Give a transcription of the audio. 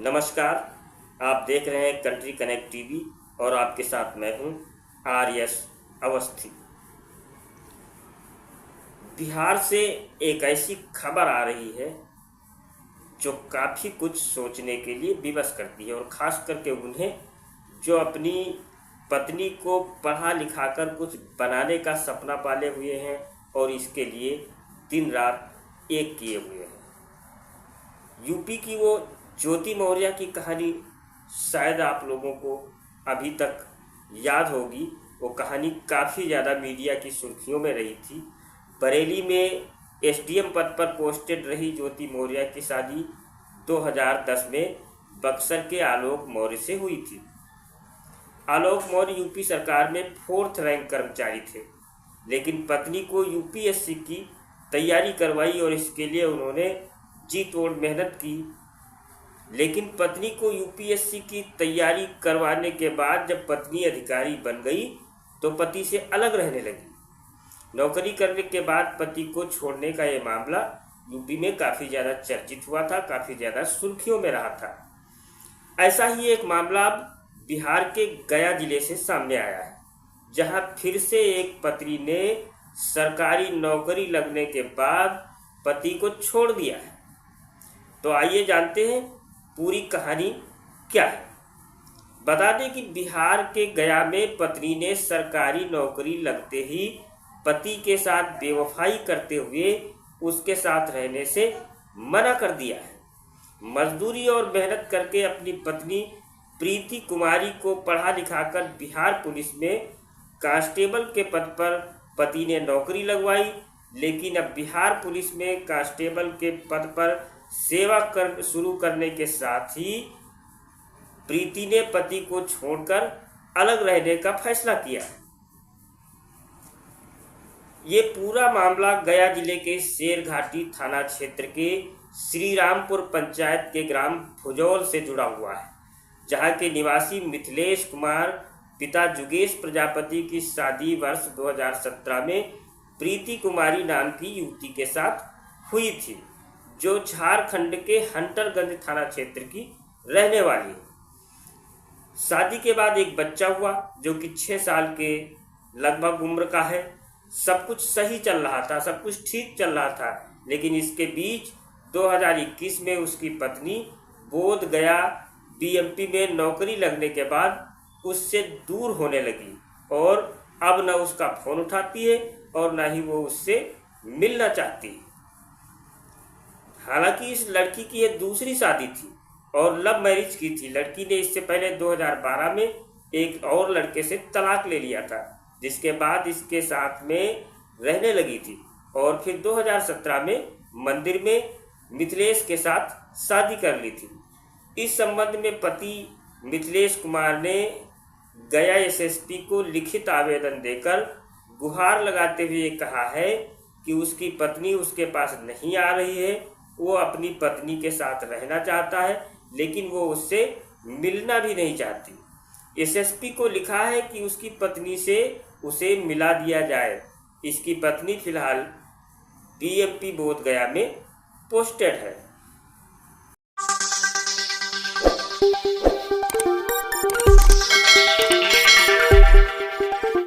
नमस्कार। आप देख रहे हैं कंट्री कनेक्ट टीवी और आपके साथ मैं हूं आर.एस. अवस्थी। बिहार से एक ऐसी खबर आ रही है जो काफ़ी कुछ सोचने के लिए विवश करती है, और ख़ास करके उन्हें जो अपनी पत्नी को पढ़ा लिखाकर कुछ बनाने का सपना पाले हुए हैं और इसके लिए दिन रात एक किए हुए हैं। यूपी की वो ज्योति मौर्य की कहानी शायद आप लोगों को अभी तक याद होगी। वो कहानी काफ़ी ज़्यादा मीडिया की सुर्खियों में रही थी। बरेली में एसडीएम पद पर पोस्टेड रही ज्योति मौर्य की शादी 2010 में बक्सर के आलोक मौर्य से हुई थी। आलोक मौर्य यूपी सरकार में 4th रैंक कर्मचारी थे, लेकिन पत्नी को यूपीएससी की तैयारी करवाई और इसके लिए उन्होंने जी तोड़ मेहनत की। लेकिन पत्नी को यूपीएससी की तैयारी करवाने के बाद जब पत्नी अधिकारी बन गई तो पति से अलग रहने लगी। नौकरी करने के बाद पति को छोड़ने का ये मामला यूपी में काफ़ी ज़्यादा चर्चित हुआ था, काफ़ी ज़्यादा सुर्खियों में रहा था। ऐसा ही एक मामला अब बिहार के गया जिले से सामने आया है, जहां फिर से एक पत्नी ने सरकारी नौकरी लगने के बाद पति को छोड़ दिया है। तो आइए जानते हैं पूरी कहानी क्या है। बता दें कि बिहार के गया में पत्नी ने सरकारी नौकरी लगते ही पति के साथ बेवफाई करते हुए उसके साथ रहने से मना कर दिया है। मजदूरी और मेहनत करके अपनी पत्नी प्रीति कुमारी को पढ़ा लिखाकर बिहार पुलिस में कांस्टेबल के पद पर पति ने नौकरी लगवाई, लेकिन अब बिहार पुलिस में कांस्टेबल के पद पर सेवा शुरू करने के साथ ही प्रीति ने पति को छोड़कर अलग रहने का फैसला किया। ये पूरा मामला गया जिले के शेरघाटी थाना क्षेत्र के श्रीरामपुर पंचायत के ग्राम फुजौल से जुड़ा हुआ है, जहां के निवासी मिथिलेश कुमार पिता जुगेश प्रजापति की शादी वर्ष 2017 में प्रीति कुमारी नाम की युवती के साथ हुई थी, जो झारखंड के हंटरगंज थाना क्षेत्र की रहने वाली है। शादी के बाद एक बच्चा हुआ जो कि 6 साल के लगभग उम्र का है। सब कुछ सही चल रहा था, सब कुछ ठीक चल रहा था, लेकिन इसके बीच 2021 में उसकी पत्नी बोध गया बीएमपी में नौकरी लगने के बाद उससे दूर होने लगी और अब न उसका फोन उठाती है और न ही वो उससे मिलना चाहती है। हालांकि इस लड़की की ये दूसरी शादी थी और लव मैरिज की थी। लड़की ने इससे पहले 2012 में एक और लड़के से तलाक ले लिया था, जिसके बाद इसके साथ में रहने लगी थी और फिर 2017 में मंदिर में मिथिलेश के साथ शादी कर ली थी। इस संबंध में पति मिथिलेश कुमार ने गया एसएसपी को लिखित आवेदन देकर गुहार लगाते हुए कहा है कि उसकी पत्नी उसके पास नहीं आ रही है। वो अपनी पत्नी के साथ रहना चाहता है, लेकिन वो उससे मिलना भी नहीं चाहती। एसएसपी को लिखा है कि उसकी पत्नी से उसे मिला दिया जाए। इसकी पत्नी फिलहाल बीएमपी बोध गया में पोस्टेड है।